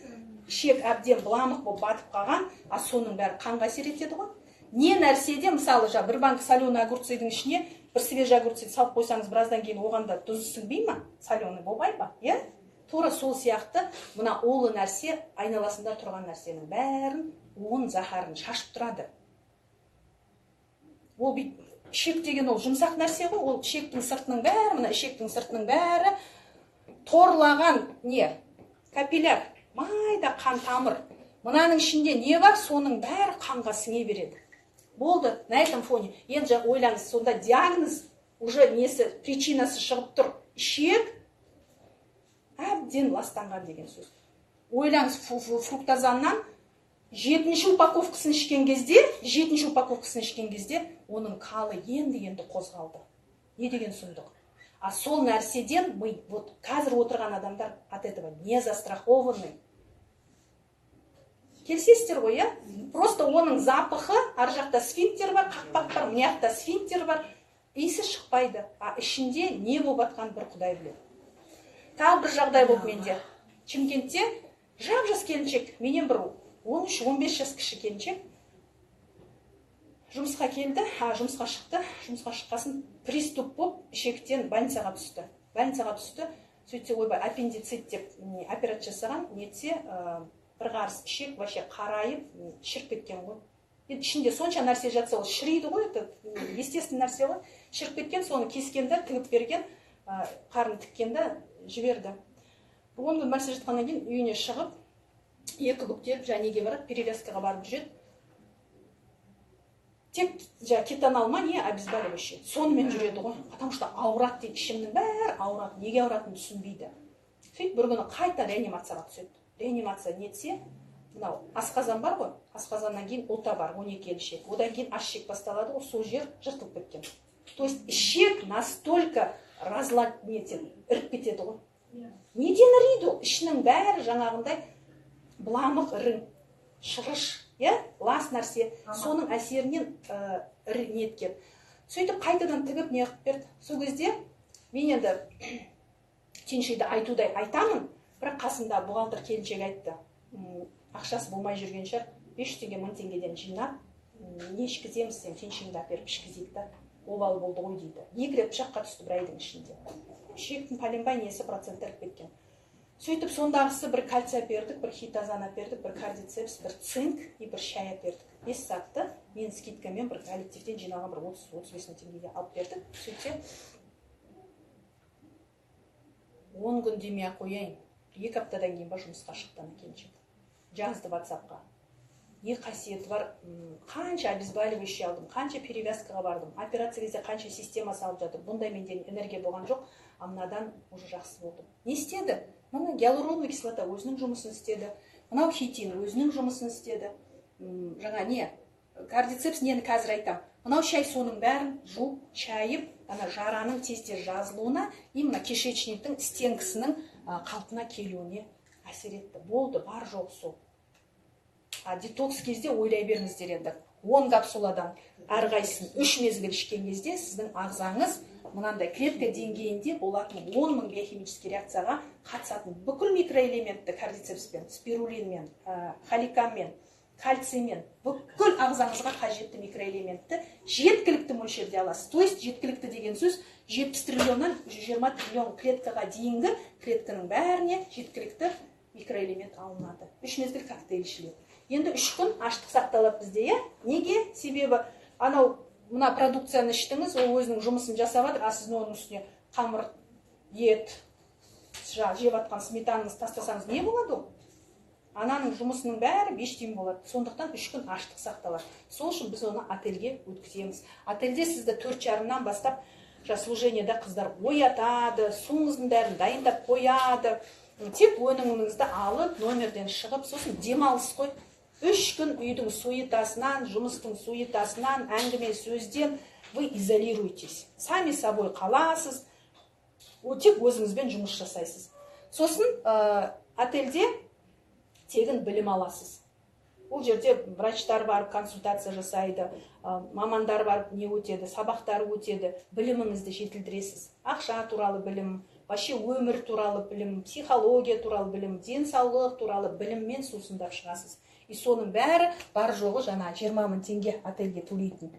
ішек әбден бұламық болып батып қалған, соның бәрі қанға әсер етеді ғой. Не нәрседе, мысалы, бір банк соленый огурцидың ішіне бір свежий огурцид салып қойсаңыз, біраздан кейін оғанда тұзы сіңбей ма? Соленый болмай ма? Тура сол сияқты мына олы нәрсе айналасында тұрған нәрсенің бәрін, уын захарын шашып тұрады. Ол ішек деген ол жұмсақ нәрсе ғой, ол ішектің сыртының бәрі, мына ішектің сыртының бәрі торлаған не? Капилляр, майда қан тамыр. Мынаның ішінде не бар, соның бәрі қанға сіңе береді. Болды, на этом фоне. Енді ойлаңыз, сонда диагноз, уже несі, причинасы шығып тұр. Ішек әбден ластанған деген сөз. Ойлаңыз, фруктозаннан 7-ші упаковкасын ішкен кезде, оның қалы енді қозғалды. Не деген сұмдық? А сол нәрседен мы, вот қазір отырған адамдар от этого не застрахованы. Келсесіздер ғой, Просто оның запахы, ар жақта сфинктер бар, қақпақ бар, мына жақта сфинктер бар, иісі шықпайды. А ішінде не болып жатқанын бір Құдай біледі. Тағы бір жағдай болды менде. Шымкентте жап-жас келіншек, менен бір 13-15 жас кіші келіншек жұмысқа келді, жұмысқа шықты, жұмысқа шыққасын приступ болып ішектен больницаға түсті. Сөйтсе, ойбай, аппендицит деп операция жасаған, нетсе, бір қарыс ішек вообще қарайып, шіріп кеткен ғой. Ішінде сонша нәрсе жатса, ол шірейді ғой, это естественный нәрсе ғой. Шіріп кеткен, соны кескенді, тігіп берген, қарын тіккенді жіберді. 10 күн нәрсе жатқаннан кейін үйіне шығып, 2 бүктеліп, неге барады, перевязкаға барып жүреді. Тек кетанал ма, не обезболивающий. Сонымен жүреді ғой. Потому что ауырат дейді, ішімнің бәрі ауырат. Неге ауыратынын түсінбейді. Сөйтіп бір күні қайта реанимацияға түседі. Реанимация нетсе, мынау асқазан бар ғой, асқазаннан кейін ота бар, 12 ішек. Одан кейін ашшек басталады ғой, сол жер жыртылып кеткен. То есть ішек настолько іріп кетеді ғой. Неден ірейді ол? Ішінің бәрі жаңағындай бұламық ірің, шығыш, лас нәрсе, соның әсерінен неткен. Сөйтіп қайтадан тігіп не қып берді. Сол кезде мен енді теншейді айтудай айтамын, бірақ қасымда бухгалтер келіншек айтты. Ақшасы болмай жүрген шығар, 500 теңге 1000 теңгеден жинап, не ішкіземіз сен, теншеңді әперіп ішкізейік та, обалы болды ғой дейді. 2 рет пышаққа түсті бір айдың ішінде. Ішектің паленбай несі проценттіріп кеткен. Сөйтіп сондағысы бір кальций әпердік, бір хитозан әпердік, бір кардицепс, бір цинк и бір шай әпердік. 5 сатты мен скидкамен бір коллективтен жиналған бір 30-35 теңгеге алып бердік. Сөйтсе 10 күн демей ақ қояйын. 2 аптадан кейін ба жұмысқа шықтан келіншек. Жазды WhatsApp-қа. Не қасиеті бар, қанша обезболивающий алдым, қанша перевязкаға бардым, операция кезде қанша система салып жатыр. Бұндай менде энергия болған жоқ, а мынадан уже жақсы болды. Не істеді? Мына гиалуроновая кислота өзінің жұмысын істеді. Мынау хитин өзінің жұмысын істеді. Жаңа не? Кардицепс нені қазір айтам. Мынау шай соның бәрін жуып, шайып, ана жараның тез жазылуына и мына кишечниктің стенкісінің қалпына келуіне әсер етті. Болды, бар жоқ сол. Детокс кезде ойлай беріңіздер енді. 10 капсуладан әрқайсысын 3 мезгіл ішкен кезде сіздің ағзаңыз мынандай клетка деңгейінде болатын 10 000 биохимический реакцияға қатысатын бүкіл микроэлементті кардицепспен, спирулинмен, холикаммен, кальциймен бүкіл ағзаңызға қажетті микроэлементті жеткілікті мөлшерде аласыз. То есть жеткілікті деген сөз 70 триллионнан 120 триллион клеткаға дейінгі клетканың бәріне жеткілікті микроэлемент алынады. 3 мезгіл коктейль ішіледі. Енді 3 күн аштық сақталады бізде, иә? Неге? Себебі анау мына продукцияны іштіңіз, ол өзінің жұмысын жасап жатыр, сіз оның үстіне қамыр, ет, жеп жатқан сметаныңыз тастасаңыз не болады ол? Ананың жұмысының бәрі бештен болады. Сондықтан 3 күн аштық сақталады. Сол үшін біз оны отельге өткіземіз. Отельде сізді 4:30-нан бастап служениеда қыздар оятады, суыңыздың бәрін дайындап қояды. Тек өніміңізді алып, номерден шығып, сосын демалыс қой. 3 күн үйдің суетасынан, жұмыстың суетасынан, әңгіме сөзден вы изолируетесь. Сами собой қаласыз, тек өзіңізбен жұмыс жасайсыз. Сосын отельде тегін білім аласыз. Ол жерде врачтар барып консультация жасайды, мамандар барып не өтеді, сабақтар өтеді, біліміңізді жетілдіресіз. Ақша туралы білім, вообще өмір туралы білім, психология туралы білім, денсаулық туралы біліммен сусындап шығасыз. И соның бәрі бар жоғы жаңа 20 000 теңге отельге төлейтін.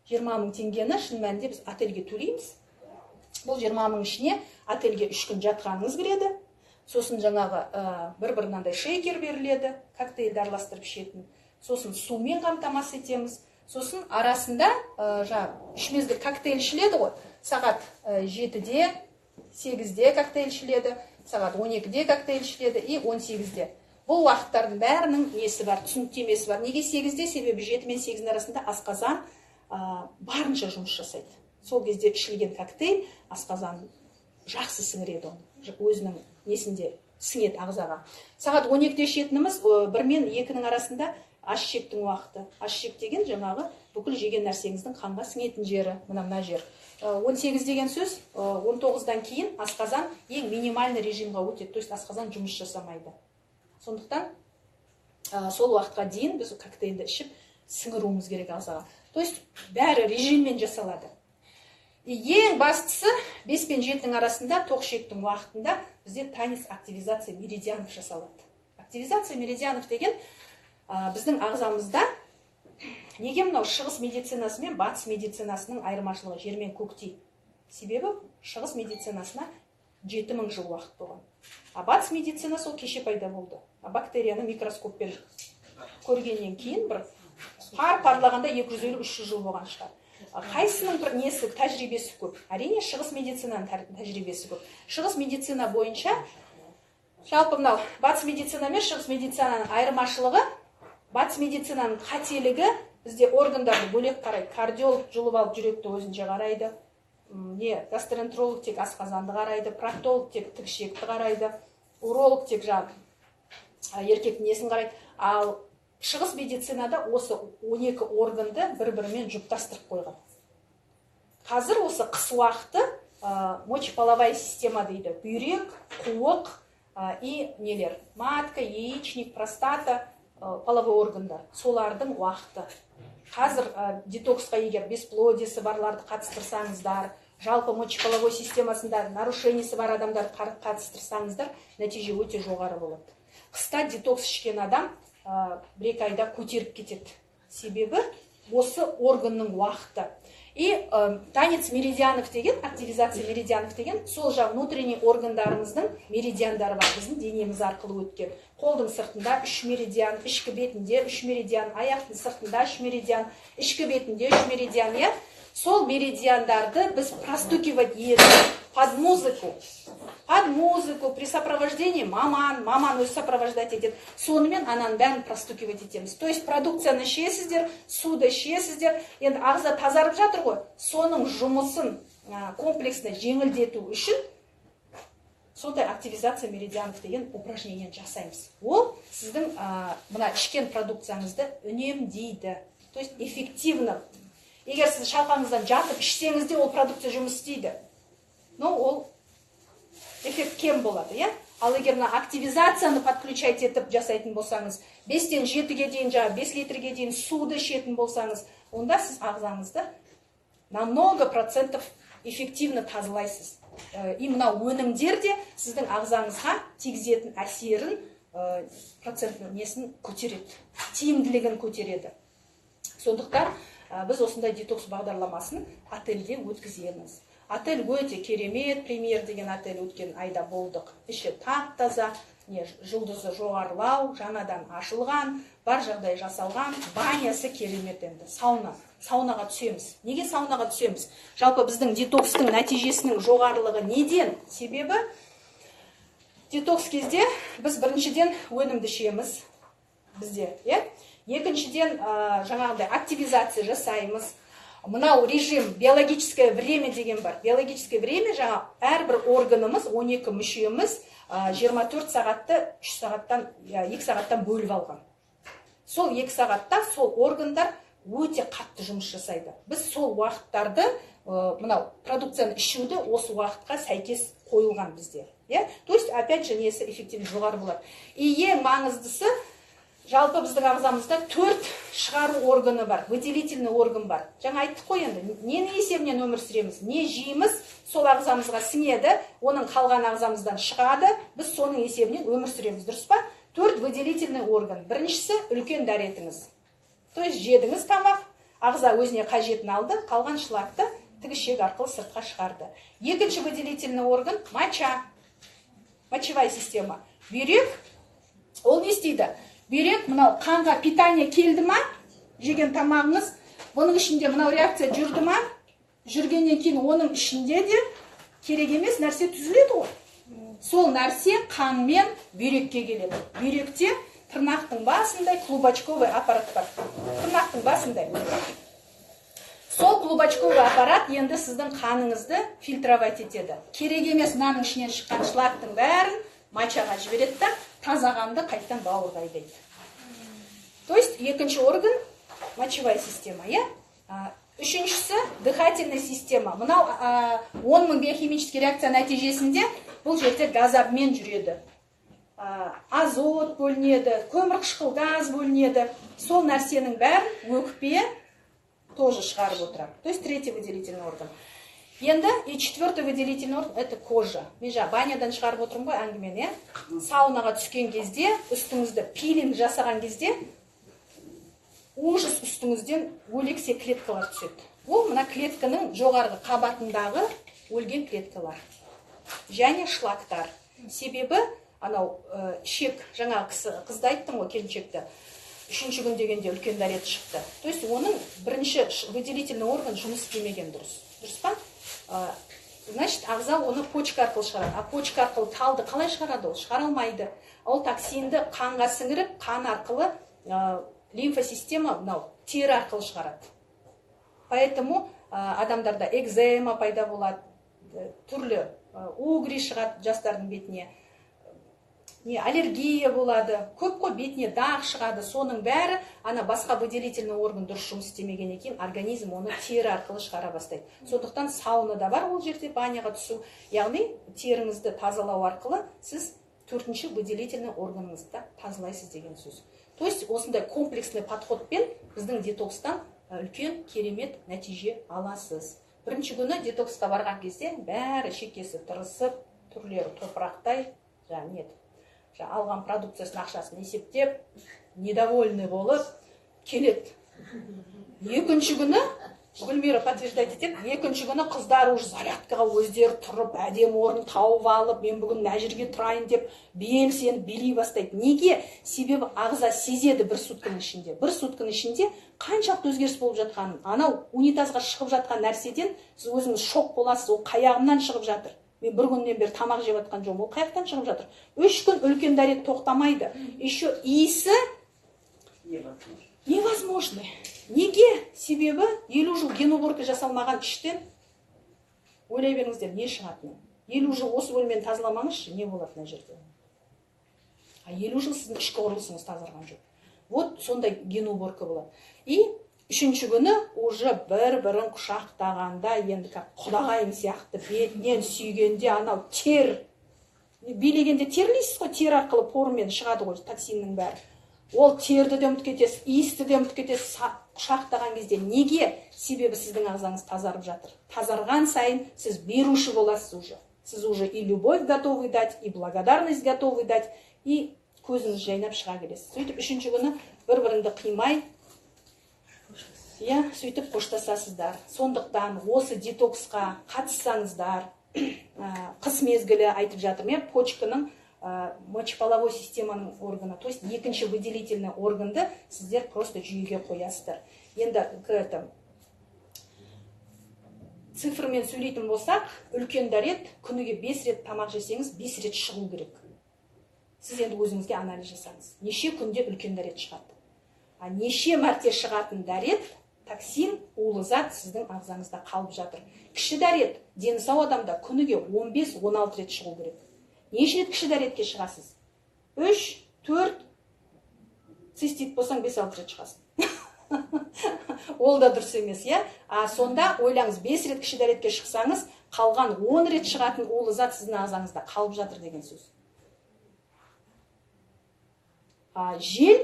20 000 теңгені шын мәнінде біз отельге төлейміз. Бұл 20 000 ішіне отельге 3 күн жатқаныңыз кіреді. Сосын жаңағы бір мынандай шейкер беріледі, коктейльді араластырып ішетін. Сосын сумен қамтамасыз етеміз. Сосын арасында 3 мезгіл коктейль ішіледі ғой. Сағат 7-де, 8-де коктейль ішіледі, сағат 12-де коктейль ішіледі и 18-де. Бұл уақыттардың бәрінің несі бар, түсініктемесі бар. Неге 8-де? Себебі 7 мен 8 арасында асқазан барынша жұмыс жасайды. Сол кезде ішілген коктейль асқазан жақсы сіңіреді оны. Өзінің несінде сіңеді ағзаға. Сағат 12-де ішетініміз 1 мен 2-нің арасында аш-ішектің уақыты. Аш-ішек деген жаңағы бүкіл жеген нәрсеңіздің қанға сіңетін жері, мына жер. 18 деген сөз 19-дан кейін асқазан ең минимальный режимға өтеді, то есть асқазан жұмыс жасамайды. Сондықтан сол уақытқа дейін біз коктейльді ішіп сіңіруіміз керек ағзаға. То есть бәрі режиммен жасалады. Ең бастысы 5 пен 7-нің арасында тоқ-ішектің уақытында бізде танец активизация меридианов жасалады. Активизация меридианов деген біздің ағзамызда неге мынау шығыс медицинасы мен батыс медицинасының айырмашылығы жер мен көктей? Себебі шығыс медицинасына 7000 жыл уақыт болған. А батыс медицинасы ол кеше пайда болды. Бактерияны микроскоппен көргеннен кейін бір парлағанда 250-300 жыл болған шығар. Қайсының бір несі тәжірибесі көп? Әрине шығыс медицинаның тәжірибесі көп. Шығыс медицина бойынша жалпы мынау батыс медицина мен шығыс медицинаның айырмашылығы, батыс медицинаның қателігі бізде органдарды бөлек қарайды. Кардиолог жұлып алып жүректі өзінше қарайды. Гастроэнтеролог тек асқазанды қарайды, проктолог тек тікішекті қарайды, уролог тек еркектің несін қарайды. Ал шығыс медицинада осы 12 органды бір-бірімен жұптастырып қойған. Қазір осы қыс уақыты мочеполовая система дейді. Бүйрек, қуық и нелер. Матка, яичник, простата, половой органдар. Солардың уақыты. Қазір детоксқа егер бесплодиесі барларды қатыстырсаңыздар, жалпы мочеполовой системасында нарушениесі бар адамдарды қатыстырсаңыздар, нәтиже өте жоғары болады. Қыста детокс ішкен адам 1-2 айда көтеріп кетеді. Себебі осы органның уақыты. И танец меридианов деген, активизация меридианов деген, сол внутренний органдарымыздың меридиандары бар, біздің денеміз арқылы өткен. Қолдың сыртында 3 меридиан, ішкі бетінде 3 меридиан, аяқтың сыртында 3 меридиан, ішкі бетінде 3 меридиан, иә? Сол меридиандарды біз простукивать етіп, под музыку, при сопровождении маман өзі сопровождать етеді. Сонымен ананың бәрін простукивать етеміз. То есть продукцияны ішесіздер, суды ішесіздер, енді ағза тазарып жатыр ғой, соның жұмысын комплексно жеңілдету үшін сондай активизация меридианов деген упражнение жасаймыз. Ол сіздің мына ішкен продукцияңызды үнемдейді. То есть эффективно. Егер сіз шалқаңыздан жатып ішсеңізде ол продукция жұмыс істейді. Но ол эффект кем болады, иә? Ал егер мына активизацияны подключать етіп жасайтын болсаңыз, 5-тен 7-ге дейін, 5 литрге дейін суды ішетін болсаңыз, онда сіз ағзаңызды на много процентов эффективно тазалайсыз. И мына өнімдер де сіздің ағзаңызға тигізетін әсерін процентінің несін көтереді, тиімділігін көтереді. Сондықтан біз осындай детокс бағдарламасын отельде өткіземіз. Отель өте керемет, премьер деген отель өткен айда болдық. Іші тап-таза, жұлдызы жоғарылау, жаңадан ашылған, бар жағдай жасалған, банясы керемет енді. Саунаға түсеміз. Неге саунаға түсеміз? Жалпы біздің детокстың нәтижесінің жоғарылығы неден? Себебі детокс кезде біз біріншіден өнімді ішеміз бізде, екіншіден жаңағыдай активизация жасаймыз. Мынау режим биологическое время деген бар. Биологическое время жаңа әрбір органымыз, 12 мүшеміз 24 сағатты 2 сағаттан бөліп алған. Сол 2 сағатта сол органдар өте қатты жұмыс жасайды. Біз сол уақыттарды, мынау продукцияны ішуді осы уақытқа сәйкес қойылған бізде. То есть, опять же, несі эффективность жоғары болады. И ең маңыздысы, жалпы біздің ағзамызда 4 шығару органы бар, выделительный орган бар. Жаңа айттық қой енді, нені есебінен өмір сүреміз, не жейміз, сол ағзамызға сіңеді, оның қалған ағзамыздан шығады, біз соның есебінен өмір сүреміз, дұрыс па? 4 выделительный орган. Біріншісі үлкен дәретіңіз. То есть жедіңіз тамақ, ағза өзіне қажетін алды, қалған шлакты тігішек арқылы сыртқа шығарды. Екінші выделительный орган моча, мочевая система. Бүйрек, ол не істейді? Бүйрек мынау қанға питание келді ма, жеген тамағыңыз, бұның ішінде мынау реакция жүрді ма, жүргеннен кейін оның ішінде де керек емес нәрсе түзіледі ғой. Сол нәрсе қанмен бүйрекке келеді. Бүйректе тырнақтың басындай клубочковый аппарат бар. Тырнақтың басындай. Сол клубочковый аппарат енді сіздің қаныңызды фильтровать етеді. Керек емес мынаның ішінен шыққан шлактың бәрін мочаға жібереді да, тазағанды қайттан бауырға айдайды. То есть екінші орган мочевая система, Үшіншісі дыхательная система. Мынау 10 000 биохимический реакция нәтижесінде бұл жерде газобмен жүреді. Азот бөлінеді, көмірқышқыл газ бөлінеді. Сол нәрсенің бәрін өкпе тоже шығарып отырады. То есть третий выделительный орган. Енді и четвертый выделительный орган это кожа. Мен банядан шығарып отырмын ғой әңгімені, саунаға түскен кезде, үстіңізді пилинг жасаған кезде ужас үстіңізден өлексе клеткалар түседі. Ол мына клетканың жоғарғы қабатындағы өлген клеткалар. Және шлактар. Себебі анау шек, жаңа қызды айттым ғой келіншекті. 3-ші күн дегенде үлкен дәрет шықты. То есть оның бірінші выделительный орган жұмыс істемеген дұрыс. Дұрыс па? Значит, ағза оны почка арқылы шығарады. А почка арқылы талды қалай шығарады? Ол шығара алмайды. Ол токсинді қанға сіңіріп, қан арқылы лимфосистема тері арқылы шығарады. Поэтому адамдарда экзема пайда болады, түрлі угри шығады жастардың бетіне, аллергия болады, көп қой бетіне дақ шығады. Соның бәрі басқа выделительный орган дұрыс жұмыс істемегеннен кейін организм оны тері арқылы шығара бастайды. Сондықтан саунада бар ол жерде баняға түсу, яғни теріңізді тазалау арқылы сіз 4-ші выделительный органыңызды тазалайсыз деген сөз. То есть осындай комплексный подходпен біздің детокстан үлкен керемет нәтиже аласыз. Бірінші күні детоксқа барған кезде бәрі шекесі тырысып, түрлері топырақтай, алған продукциясын ақшасын есептеп, недовольны болып келеді. Екінші күні, Гүлмира подтверждать етеді, екінші күні қыздар уже зарядкаға өздері тұрып, әдем орын тауып алып, мен бүгін мына жерге тұрайын деп, белсеніп билей бастайды. Неге? Себебі ағза сезеді бір сутканың ішінде. Бір сутканың ішінде қаншалықты өзгеріс болып жатқанын. Анау унитазға шығып жатқан нәрседен сіз өзіңіз шок боласыз, ол қаяғымнан шығып жатыр. Мен бір күннен бері тамақ жеп жатқан жоқпын, ол қаяқтан шығып жатыр. 3 күн үлкен дәрет тоқтамайды. Еще иісі невозможно. Неге? Себебі 50 жыл генуборка жасалмаған іштен ойлай беріңіздер, не шығатыны. 50 жыл осы бөлмені тазаламаңызшы, не болады мына жерде? 50 жыл сіздің ішкі құрылысыңыз тазарған жоқ. Вот сондай генуборка болады. И 3-ші күні уже бір-бірін құшақтағанда, енді құдағайым сияқты бетінен сүйгенде анау тер билегенде терлейсіз ғой, тер арқылы пормен шығады ғой токсиннің бәрі. Ол терді де ұмытып кетесіз, иісті де ұмытып кетесіз құшақтаған кезде. Неге? Себебі сіздің ағзаңыз тазарып жатыр. Тазарған сайын сіз беруші боласыз уже. Сіз уже и любовь готовы дать, и благодарность готовы дать, и көзіңіз жайнап шыға келесіз. Сөйтіп үшінші күні бір-біріңді қимай, сөйтіп қоштасасыздар. Сондықтан осы детоксқа қатыссаңыздар, қыс мезгілі айтып жатырмын, почканың мочеполовой системаның органы, то есть екінші выделительный органды сіздер просто жүйеге қоясыздар. Енді цифрмен сөйлейтін болсақ, үлкен дәрет күніге 5 рет тамақ жесеңіз 5 рет шығу керек. Сіз енді өзіңізге анализ жасаңыз. Неше күнде үлкен дәрет шығады? Неше мәрте шығатын дәрет, токсин, улы зат сіздің ағзаңызда қалып жатыр. Кіші дәрет дені сау адамда күніге 15-16 рет шығу керек. Неше рет кіші дәретке шығасыз? 3, 4, цистит болсаң 5-6 рет шығасың. Ол да дұрыс емес, сонда ойлаңыз, 5 рет кіші дәретке шықсаңыз, қалған 10 рет шығатын улы зат сіздің ағзаңызда қалып жатыр деген сөз. Жел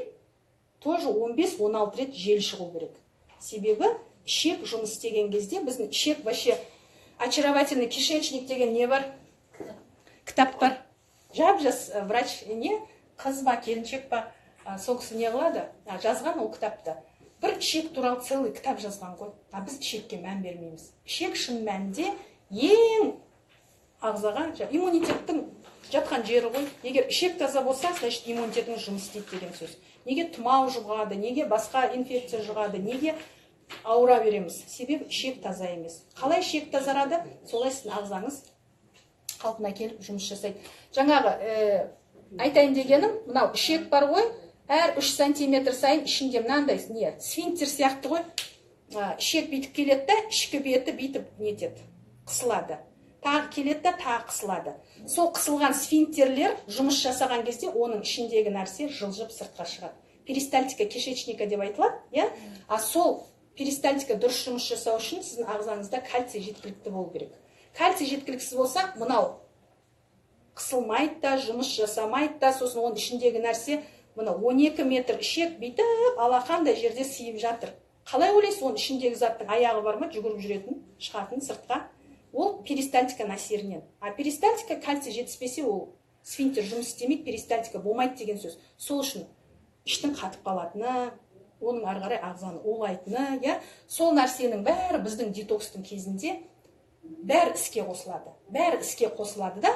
тоже 15-16 рет жел шығу керек. Себебі ішек жұмыс істеген кезде, біздің ішек вообще очаровательный кишечник деген не бар? Кітап бар. Жап-жас врач қыз ба, келіншек па, сол кісі не қылады? Жазған ол кітапты. Бір ішек туралы целый кітап жазған ғой. Біз ішекке мән бермейміз. Ішек шын мәнінде ең ағзаға иммунитеттің жатқан жері ғой. Егер ішек таза болса, значит иммунитетіңіз жұмыс істейді деген сөз. Неге тұмау жұғады, неге басқа инфекция жұғады, неге ауыра береміз? Себебі ішек таза емес. Қалай ішек тазарады? Солай сіздің ағзаңыз қалпына келіп жұмыс жасайды. Жаңағы айтайын дегенім, мынау ішек бар ғой, әр 3 сантиметр сайын ішінде мынандай сфинктер сияқты ғой. Ішек бүйтіп келеді, ішкі беті бүйтіп нетеді, қысылады. Тағы келеді, тағы қысылады. Сол қысылған сфинктерлер жұмыс жасаған кезде оның ішіндегі нәрсе жылжып сыртқа шығады. Перистальтика кишечника деп айтылады, сол перистальтика дұрыс жұмыс жасау үшін сіздің ағзаңызда кальций жеткілікті болу керек. Кальций жеткіліксіз болса, мынау қысылмайды да, жұмыс жасамайды да, сосын оның ішіндегі нәрсе, мына 12 метр ішек бүйтіп алақандай жерде сиып жатыр. Қалай ойлайсыз, оның ішіндегі заттың аяғы бар ма, жүгіріп жүретін, шығатын сыртқа? Ол перистальтика әсерінен. Перистальтика кальций жетіспесе, ол сфинктер жұмыс істемейді, перистальтика болмайды деген сөз. Сол үшін іштің қатып қалатыны, оның ары қарай ағзаны улайтыны, сол нәрсенің бәрі біздің детокстың кезінде бәрі іске қосылады. Бәрі іске қосылады да,